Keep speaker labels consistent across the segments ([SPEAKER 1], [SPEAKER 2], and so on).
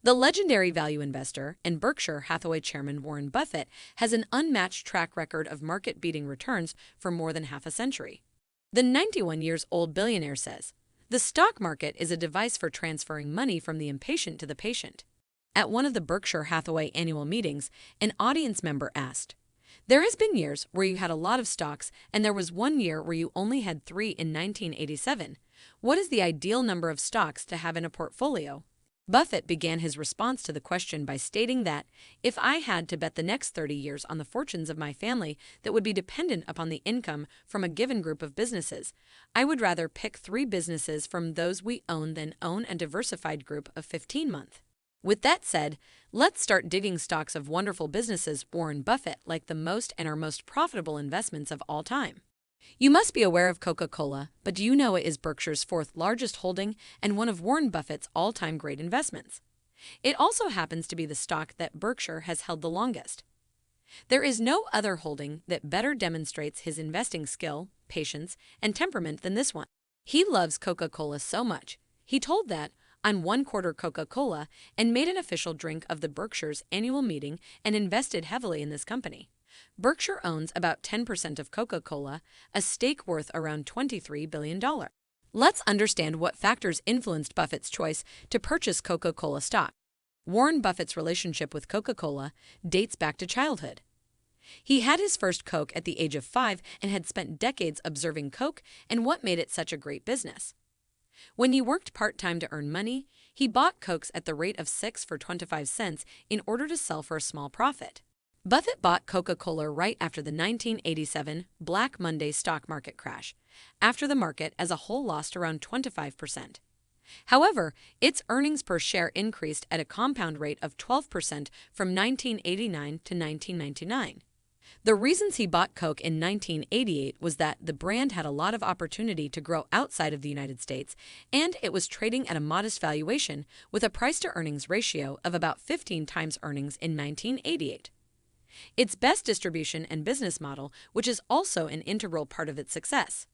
[SPEAKER 1] The legendary value investor and Berkshire Hathaway chairman Warren Buffett has an unmatched track record of market-beating returns for more than half a century. The 91-year-old billionaire says, "The stock market is a device for transferring money from the impatient to the patient." At one of the Berkshire Hathaway annual meetings, an audience member asked, "There has been years where you had a lot of stocks, and there was one year where you only had 3 in 1987. What is the ideal number of stocks to have in a portfolio?" Buffett began his response to the question by stating that, "If I had to bet the next 30 years on the fortunes of my family that would be dependent upon the income from a given group of businesses, I would rather pick 3 businesses from those we own than own a diversified group of 15-month. With that said, let's start digging stocks of wonderful businesses Warren Buffett like the most and are most profitable investments of all time. You must be aware of Coca-Cola, but do you know it is Berkshire's 4th largest holding and one of Warren Buffett's all-time great investments? It also happens to be the stock that Berkshire has held the longest. There is no other holding that better demonstrates his investing skill, patience, and temperament than this one. He loves Coca-Cola so much, he told that on 1/4 Coca-Cola and made an official drink of the Berkshire's annual meeting and invested heavily in this company. Berkshire owns about 10% of Coca-Cola, a stake worth around $23 billion. Let's understand what factors influenced Buffett's choice to purchase Coca-Cola stock. Warren Buffett's relationship with Coca-Cola dates back to childhood. He had his first Coke at the age of 5 and had spent decades observing Coke and what made it such a great business. When he worked part-time to earn money, he bought Cokes at the rate of 6 for 25 cents in order to sell for a small profit. Buffett bought Coca-Cola right after the 1987 Black Monday stock market crash, after the market as a whole lost around 25%. However, its earnings per share increased at a compound rate of 12% from 1989 to 1999. The reasons he bought Coke in 1988 was that the brand had a lot of opportunity to grow outside of the United States, and it was trading at a modest valuation with a price-to-earnings ratio of about 15 times earnings in 1988. Its best distribution and business model, which is also an integral part of its success.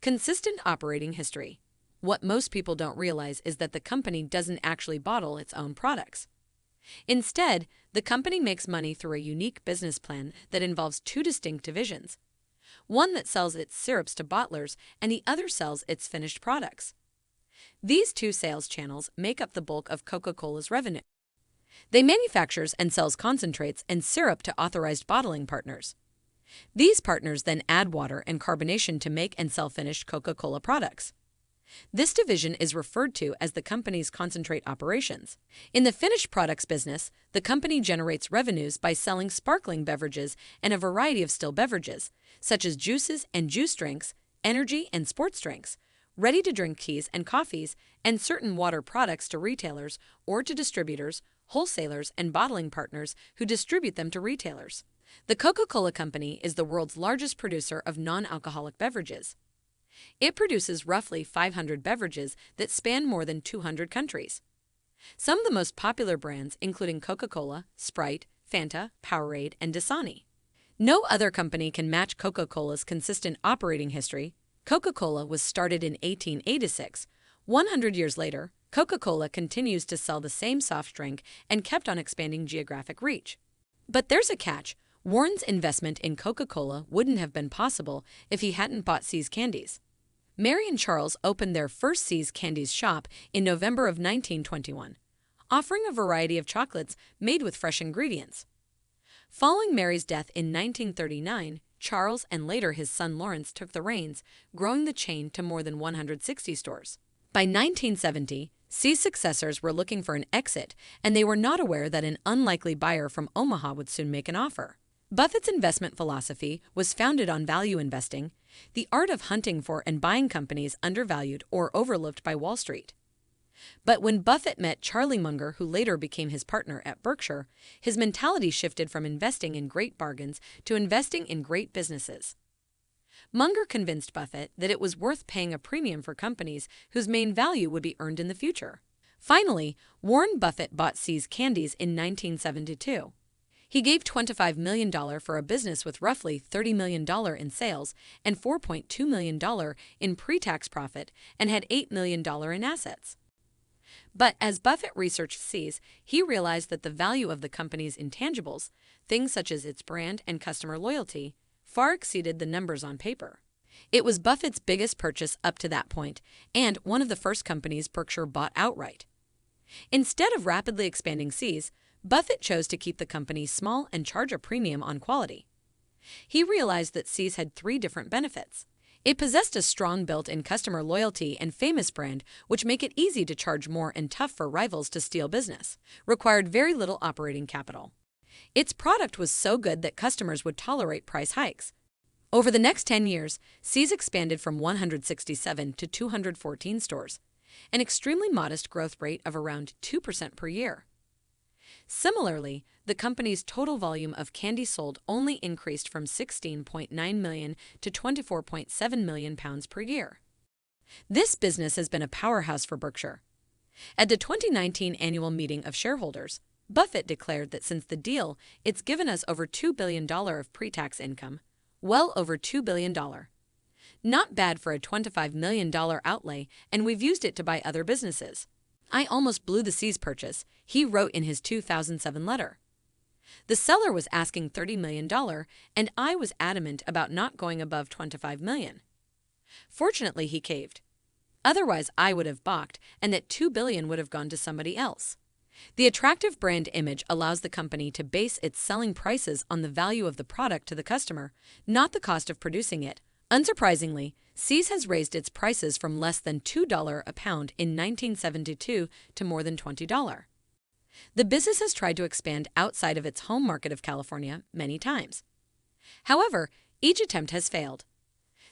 [SPEAKER 1] Consistent operating history. What most people don't realize is that the company doesn't actually bottle its own products. Instead, the company makes money through a unique business plan that involves 2 distinct divisions. One that sells its syrups to bottlers and the other sells its finished products. These 2 sales channels make up the bulk of Coca-Cola's revenue. They manufactures and sells concentrates and syrup to authorized bottling partners. These partners then add water and carbonation to make and sell finished Coca-Cola products. This division is referred to as the company's concentrate operations. In the finished products business, the company generates revenues by selling sparkling beverages and a variety of still beverages, such as juices and juice drinks, energy and sports drinks, ready-to-drink teas and coffees, and certain water products to retailers or to distributors, wholesalers, and bottling partners who distribute them to retailers. The Coca-Cola Company is the world's largest producer of non-alcoholic beverages. It produces roughly 500 beverages that span more than 200 countries. Some of the most popular brands including Coca-Cola, Sprite, Fanta, Powerade, and Dasani. No other company can match Coca-Cola's consistent operating history. Coca-Cola was started in 1886. 100 years later, Coca-Cola continues to sell the same soft drink and kept on expanding geographic reach. But there's a catch. Warren's investment in Coca-Cola wouldn't have been possible if he hadn't bought See's Candies. Mary and Charles opened their first See's Candies shop in November of 1921, offering a variety of chocolates made with fresh ingredients. Following Mary's death in 1939, Charles and later his son Lawrence took the reins, growing the chain to more than 160 stores. By 1970, See's successors were looking for an exit, and they were not aware that an unlikely buyer from Omaha would soon make an offer. Buffett's investment philosophy was founded on value investing, the art of hunting for and buying companies undervalued or overlooked by Wall Street. But when Buffett met Charlie Munger, who later became his partner at Berkshire, his mentality shifted from investing in great bargains to investing in great businesses. Munger convinced Buffett that it was worth paying a premium for companies whose main value would be earned in the future. Finally, Warren Buffett bought See's Candies in 1972. He gave $25 million for a business with roughly $30 million in sales and $4.2 million in pre-tax profit and had $8 million in assets. But as Buffett researched See's, he realized that the value of the company's intangibles, things such as its brand and customer loyalty, far exceeded the numbers on paper. It was Buffett's biggest purchase up to that point, and one of the first companies Berkshire bought outright. Instead of rapidly expanding See's, Buffett chose to keep the company small and charge a premium on quality. He realized that See's had three different benefits. It possessed a strong built-in customer loyalty and famous brand, which make it easy to charge more and tough for rivals to steal business, required very little operating capital. Its product was so good that customers would tolerate price hikes. Over the next 10 years, See's expanded from 167 to 214 stores, an extremely modest growth rate of around 2% per year. Similarly, the company's total volume of candy sold only increased from 16.9 million to 24.7 million pounds per year. This business has been a powerhouse for Berkshire. At the 2019 annual meeting of shareholders, Buffett declared that since the deal, it's given us over $2 billion of pre-tax income, well over $2 billion. Not bad for a $25 million outlay, and we've used it to buy other businesses. I almost blew the See's purchase, he wrote in his 2007 letter. The seller was asking $30 million, and I was adamant about not going above $25 million. Fortunately, he caved. Otherwise, I would have balked, and that $2 billion would have gone to somebody else. The attractive brand image allows the company to base its selling prices on the value of the product to the customer, not the cost of producing it. Unsurprisingly, See's has raised its prices from less than $2 a pound in 1972 to more than $20. The business has tried to expand outside of its home market of California many times. However, each attempt has failed.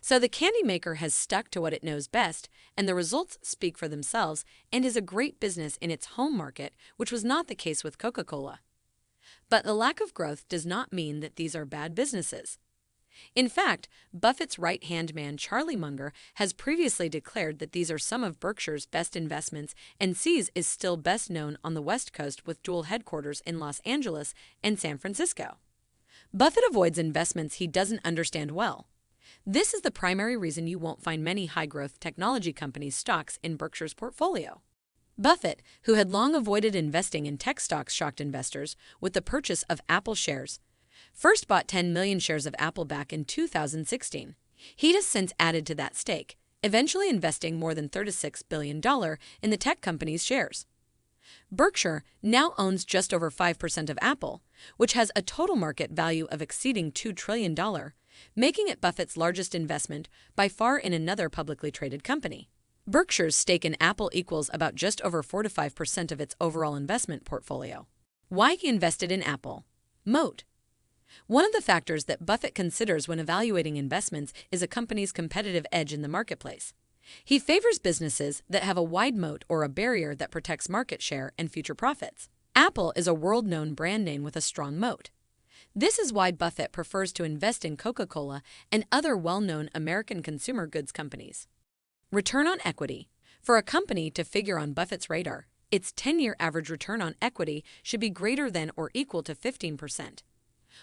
[SPEAKER 1] So the candy maker has stuck to what it knows best, and the results speak for themselves and is a great business in its home market, which was not the case with Coca-Cola. But the lack of growth does not mean that these are bad businesses. In fact, Buffett's right-hand man Charlie Munger has previously declared that these are some of Berkshire's best investments, and See's is still best known on the West Coast with dual headquarters in Los Angeles and San Francisco. Buffett avoids investments he doesn't understand well. This is the primary reason you won't find many high-growth technology companies' stocks in Berkshire's portfolio. Buffett, who had long avoided investing in tech stocks, shocked investors with the purchase of Apple shares. First bought 10 million shares of Apple back in 2016. He has since added to that stake, eventually investing more than $36 billion in the tech company's shares. Berkshire now owns just over 5% of Apple, which has a total market value of exceeding $2 trillion, making it Buffett's largest investment by far in another publicly traded company. Berkshire's stake in Apple equals about just over 4 to 5% of its overall investment portfolio. Why he invested in Apple? Moat. One of the factors that Buffett considers when evaluating investments is a company's competitive edge in the marketplace. He favors businesses that have a wide moat or a barrier that protects market share and future profits. Apple is a world-known brand name with a strong moat. This is why Buffett prefers to invest in Coca-Cola and other well-known American consumer goods companies. Return on equity. For a company to figure on Buffett's radar, its 10-year average return on equity should be greater than or equal to 15%.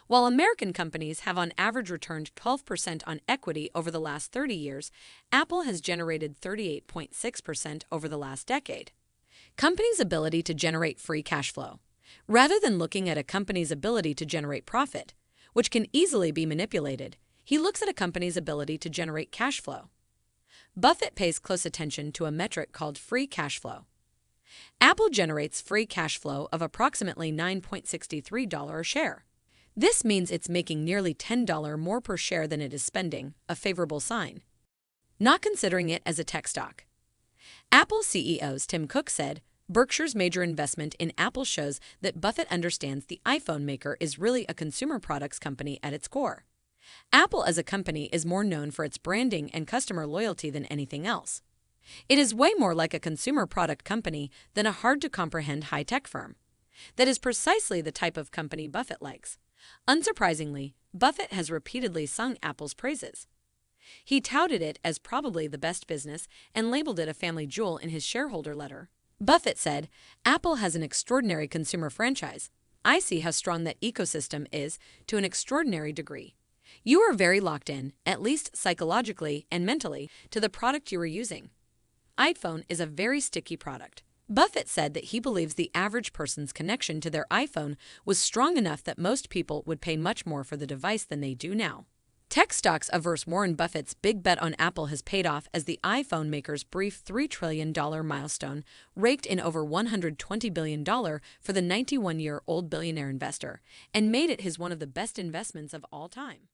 [SPEAKER 1] While American companies have on average returned 12% on equity over the last 30 years, Apple has generated 38.6% over the last decade. Company's ability to generate free cash flow. Rather than looking at a company's ability to generate profit, which can easily be manipulated, he looks at a company's ability to generate cash flow. Buffett pays close attention to a metric called free cash flow. Apple generates free cash flow of approximately $9.63 a share. This means it's making nearly $10 more per share than it is spending, a favorable sign. Not considering it as a tech stock. Apple CEO Tim Cook said, Berkshire's major investment in Apple shows that Buffett understands the iPhone maker is really a consumer products company at its core. Apple as a company is more known for its branding and customer loyalty than anything else. It is way more like a consumer product company than a hard-to-comprehend high-tech firm. That is precisely the type of company Buffett likes. Unsurprisingly, Buffett has repeatedly sung Apple's praises. He touted it as probably the best business and labeled it a family jewel in his shareholder letter. Buffett said, Apple has an extraordinary consumer franchise. I see how strong that ecosystem is to an extraordinary degree. You are very locked in, at least psychologically and mentally, to the product you are using. iPhone is a very sticky product. Buffett said that he believes the average person's connection to their iPhone was strong enough that most people would pay much more for the device than they do now. Tech stocks averse Warren Buffett's big bet on Apple has paid off as the iPhone maker's brief $3 trillion milestone raked in over $120 billion for the 91-year-old billionaire investor and made it his one of the best investments of all time.